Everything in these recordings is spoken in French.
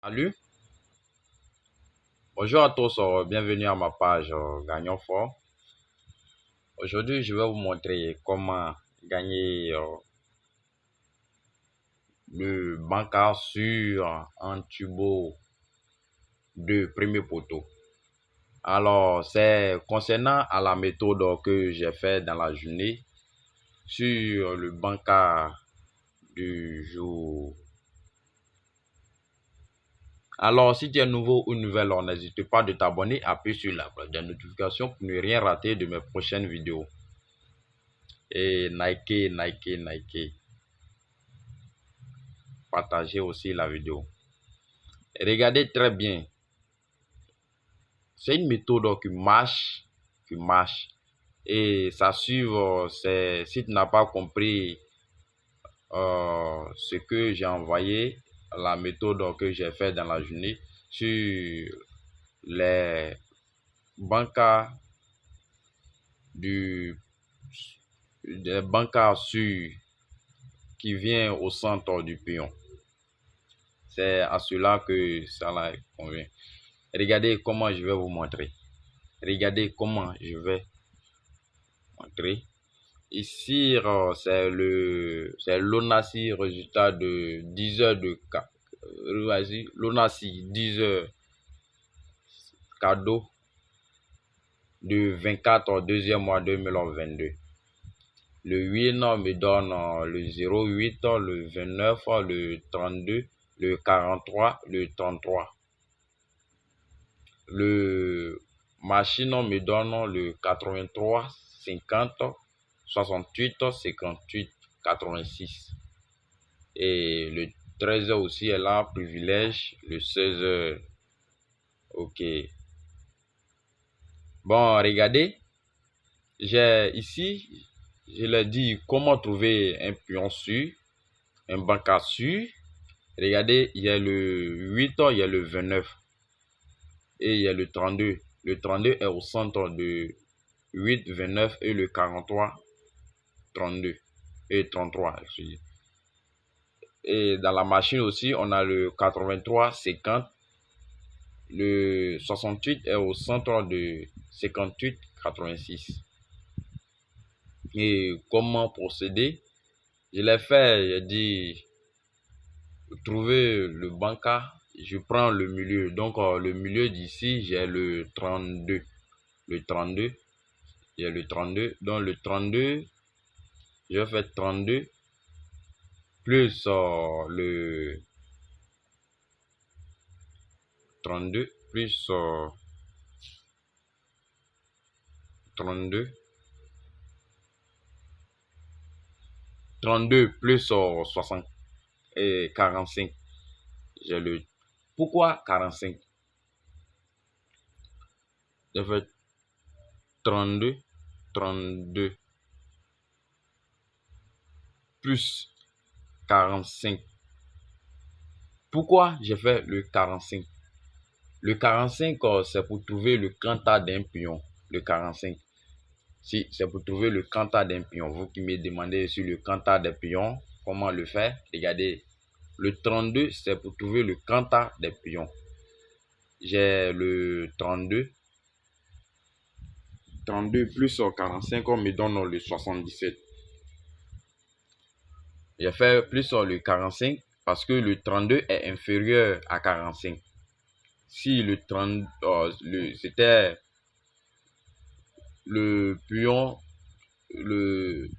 Salut, bonjour à tous, bienvenue à ma page Gagnons Fort. Aujourd'hui, je vais vous montrer comment gagner le banca sur un tubo de premier poteau. Alors, c'est concernant à la méthode que j'ai fait dans la journée sur le banca du jour. Alors, si tu es nouveau ou nouvelle, n'hésite pas de t'abonner, appuyer sur la cloche de notification pour ne rien rater de mes prochaines vidéos. Et likez. Partagez aussi la vidéo. Regardez très bien. C'est une méthode qui marche. Et ça suit, si tu n'as pas compris ce que j'ai envoyé, la méthode que j'ai fait dans la journée sur les bancas des bancas sur qui vient au centre du pion. C'est à cela que cela convient. Regardez comment je vais vous montrer. Regardez comment je vais montrer. Ici, c'est l'ONACI résultat de 10 heures de l'ONACI 10 heures cadeau de 24 deuxième mois 2022. Le 8 me donne le 08, le 29, le 32, le 43, le 33. Le machine me donne le 83, 50, 68, 58, 86. Et le 13 aussi est là, privilège, le 16. Ok. Bon, regardez. J'ai ici, je l'ai dit, comment trouver un pion sûr, un banca sûr. Regardez, il y a le 8, il y a le 29 et il y a le 32. Le 32 est au centre de 8, 29 et le 43, 32 et 33. Et dans la machine aussi, on a le 83, 50. Le 68 est au centre de 58, 86. Et comment procéder? Je l'ai fait, j'ai dit trouver le banca, je prends le milieu. Donc le milieu d'ici, j'ai le 32. Le 32, j'ai le 32. Donc le 32, je fais 32 plus le 32 plus 32. 32 plus 60 et 45. J'ai le... Pourquoi 45? Je fais 32 plus 45. Pourquoi j'ai fait le 45? Le 45, c'est pour trouver le quanta d'un pion. Le 45. Si, c'est pour trouver le quanta d'un pion. Vous qui me demandez sur le quanta des pions, comment le faire? Regardez. Le 32, c'est pour trouver le quanta des pions. J'ai le 32. 32 plus 45, on me donne le 77. J'ai fait plus le 45 parce que le 32 est inférieur à 45. Si le 30, c'était le pion, le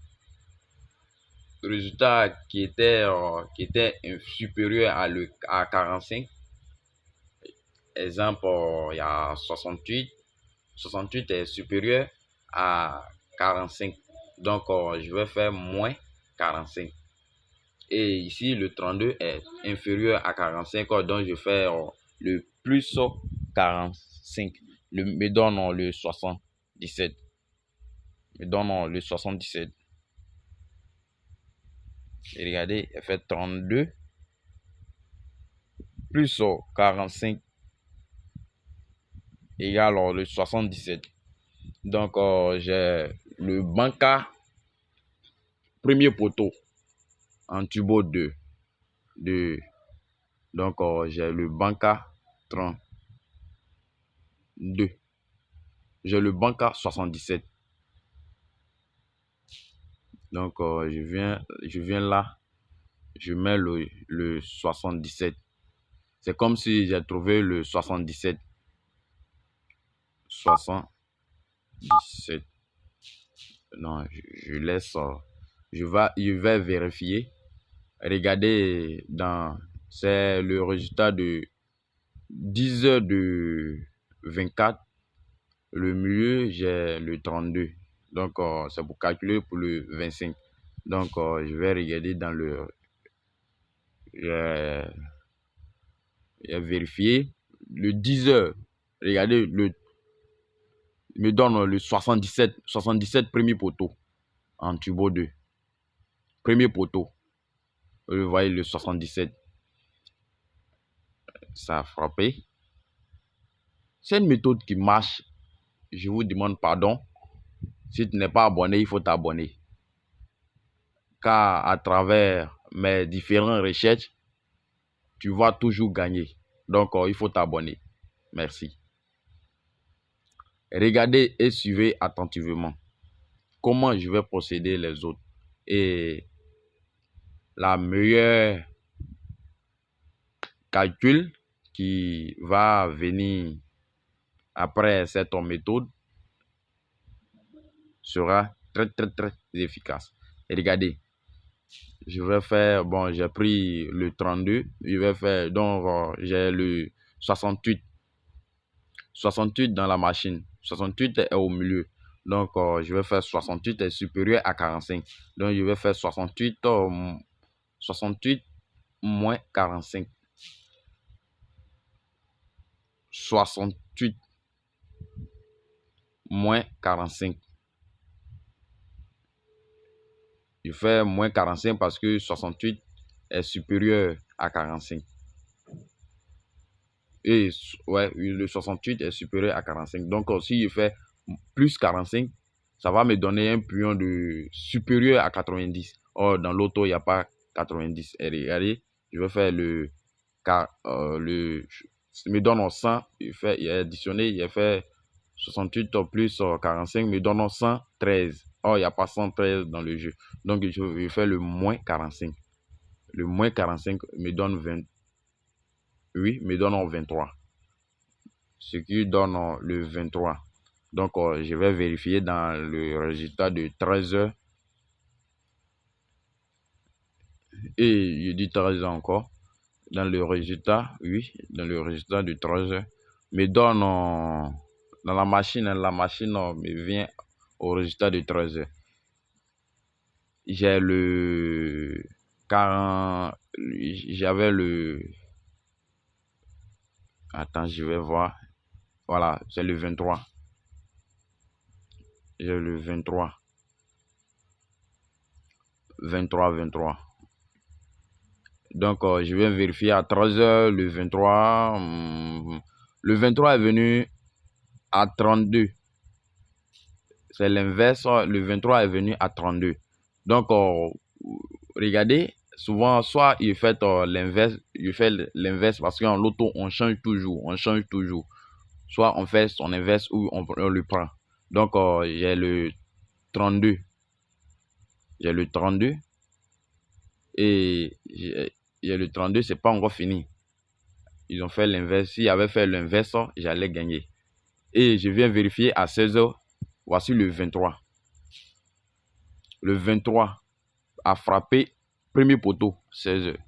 résultat qui était supérieur à 45. Exemple, il y a 68. 68 est supérieur à 45. Donc, je vais faire moins 45. Et ici, le 32 est inférieur à 45. Donc, je fais le plus 45. Me donne le 77. Me donne le 77. Et regardez, elle fait 32 plus 45 égale le 77. Donc, j'ai le banca premier poteau en tubo 2 de Donc, j'ai le Banca 32. J'ai le Banca 77. Donc, je viens là. Je mets le 77. C'est comme si j'ai trouvé le 77. 77. Non, je laisse. Je vais vérifier. Regardez c'est le résultat de 10 heures de 24. Le milieu, j'ai le 32. Donc, c'est pour calculer pour le 25. Donc, je vais regarder dans le... J'ai vérifié. Le 10 heures, regardez, il me donne le 77 premier poteau en turbo 2. Premier poteau. Vous voyez le 77. Ça a frappé. C'est une méthode qui marche. Je vous demande pardon. Si tu n'es pas abonné, il faut t'abonner. Car à travers mes différentes recherches, tu vas toujours gagner. Donc, il faut t'abonner. Merci. Regardez et suivez attentivement comment je vais procéder les autres. Et la meilleure calcul qui va venir après cette méthode sera très efficace. Et regardez, je vais faire, bon, j'ai pris le 32, je vais faire, donc j'ai le 68 dans la machine. 68 est au milieu. Donc, je vais faire 68 est supérieur à 45. Donc, je vais faire 68 moins 45. 68 moins 45. Je fais moins 45 parce que 68 est supérieur à 45. Et ouais, le 68 est supérieur à 45. Donc, si je fais plus 45, ça va me donner un pion de supérieur à 90. Or, dans l'auto, il n'y a pas 90. Et regardez, je vais faire me donne 100. Il a additionné, il a fait 68 plus 45, me donne 113. Or, il n'y a pas 113 dans le jeu. Donc, je fais le moins 45. Le moins 45 me donne 20. Oui, me donne 23. Ce qui donne le 23. Donc, je vais vérifier dans le résultat de 13 heures. Et je dis 13 heures encore. Dans le résultat, oui, dans le résultat de 13 heures, me donne dans la machine me vient au résultat de 13 heures. J'ai le 40, j'avais le... Attends, je vais voir. Voilà, c'est le 23. J'ai le 23. 23. Donc, je vais vérifier à 13 heures, le 23. Le 23 est venu à 32. C'est l'inverse. Le 23 est venu à 32. Donc, regardez, souvent, soit il fait l'inverse parce qu'en loto, on change toujours. Soit on fait son inverse ou on le prend. Donc, j'ai le 32. J'ai le 32. Et j'ai le 32, c'est pas encore fini. Ils ont fait l'inverse. S'ils avaient fait l'inverse, j'allais gagner. Et je viens vérifier à 16 heures. Voici le 23. Le 23 a frappé premier poteau, 16 heures.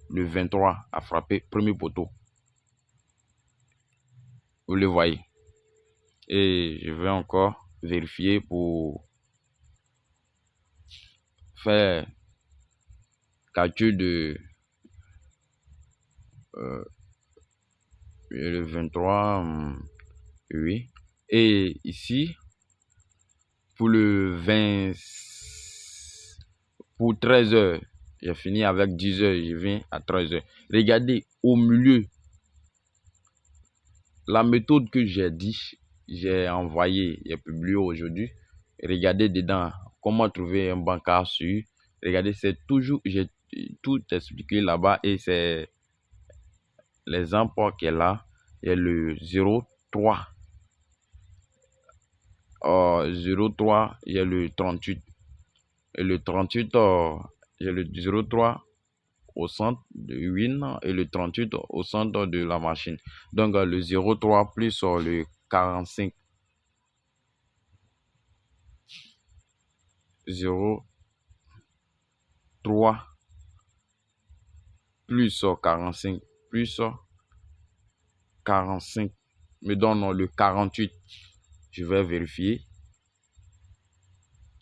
Le 23 a frappé premier poteau. Vous le voyez. Et je vais encore vérifier pour faire calcul de le 23. Oui. Et ici, pour le 20, pour 13 heures, j'ai fini avec 10 heures, je viens à 13 heures. Regardez au milieu, la méthode que j'ai dit, j'ai envoyé, j'ai publié aujourd'hui. Regardez dedans comment trouver un bancard sur. Regardez, c'est toujours, tout expliqué là-bas et c'est l'exemple qu'elle a. Il y a le 03. 03, il y a le 38. Et le 38, il y a le 03 au centre de Win et le 38 au centre de la machine. Donc le 03 plus le 45. 03 plus 45 plus 45 me donne le 48. Je vais vérifier.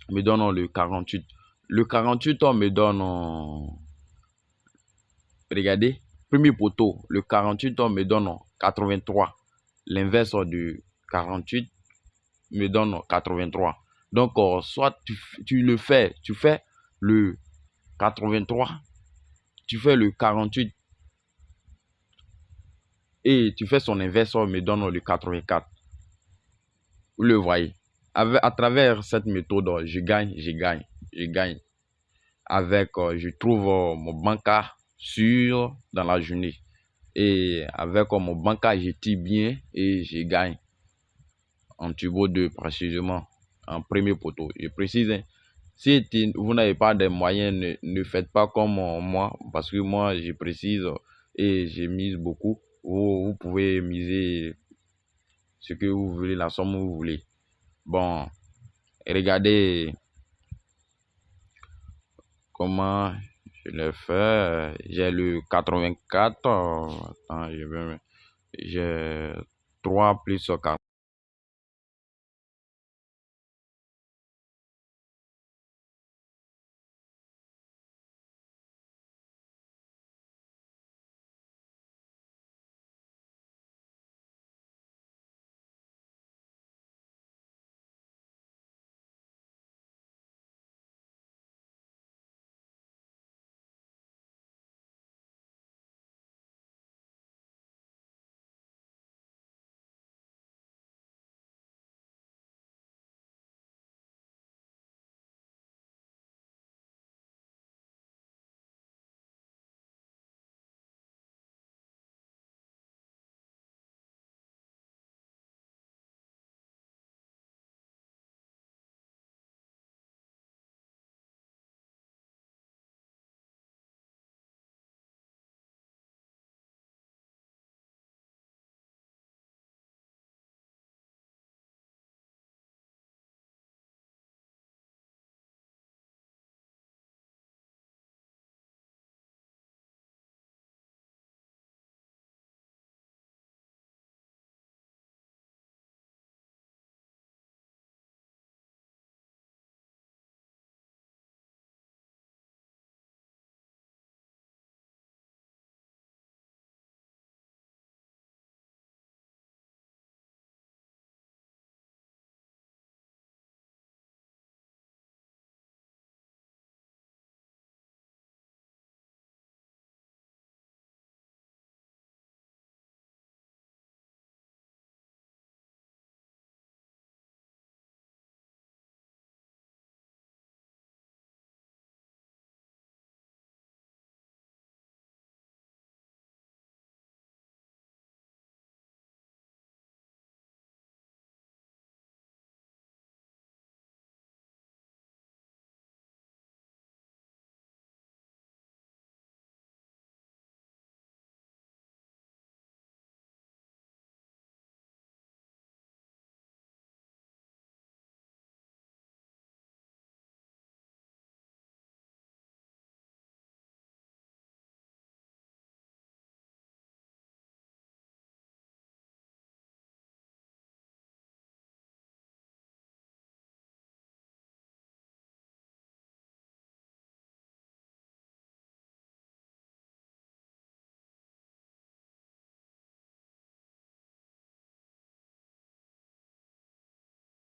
Me donne le 48. Le 48 me donne... regardez, premier poteau. Le 48 me donne 83. L'inverse du 48 me donne 83. Donc, soit tu le fais, tu fais le 83, tu fais le 48 et tu fais son inverse, me donne le 84. Vous le voyez. À travers cette méthode, je gagne. Avec, je trouve mon banca sûr dans la journée. Et avec mon banca, je tire bien et je gagne. En turbo 2 précisément, en premier poteau. Je précise, hein, si vous n'avez pas de moyens, ne faites pas comme moi, parce que moi, je précise et je mise beaucoup. Vous pouvez miser ce que vous voulez, la somme que vous voulez. Bon, regardez comment je l'ai fait. J'ai le 84. Attends, j'ai 3 plus 4.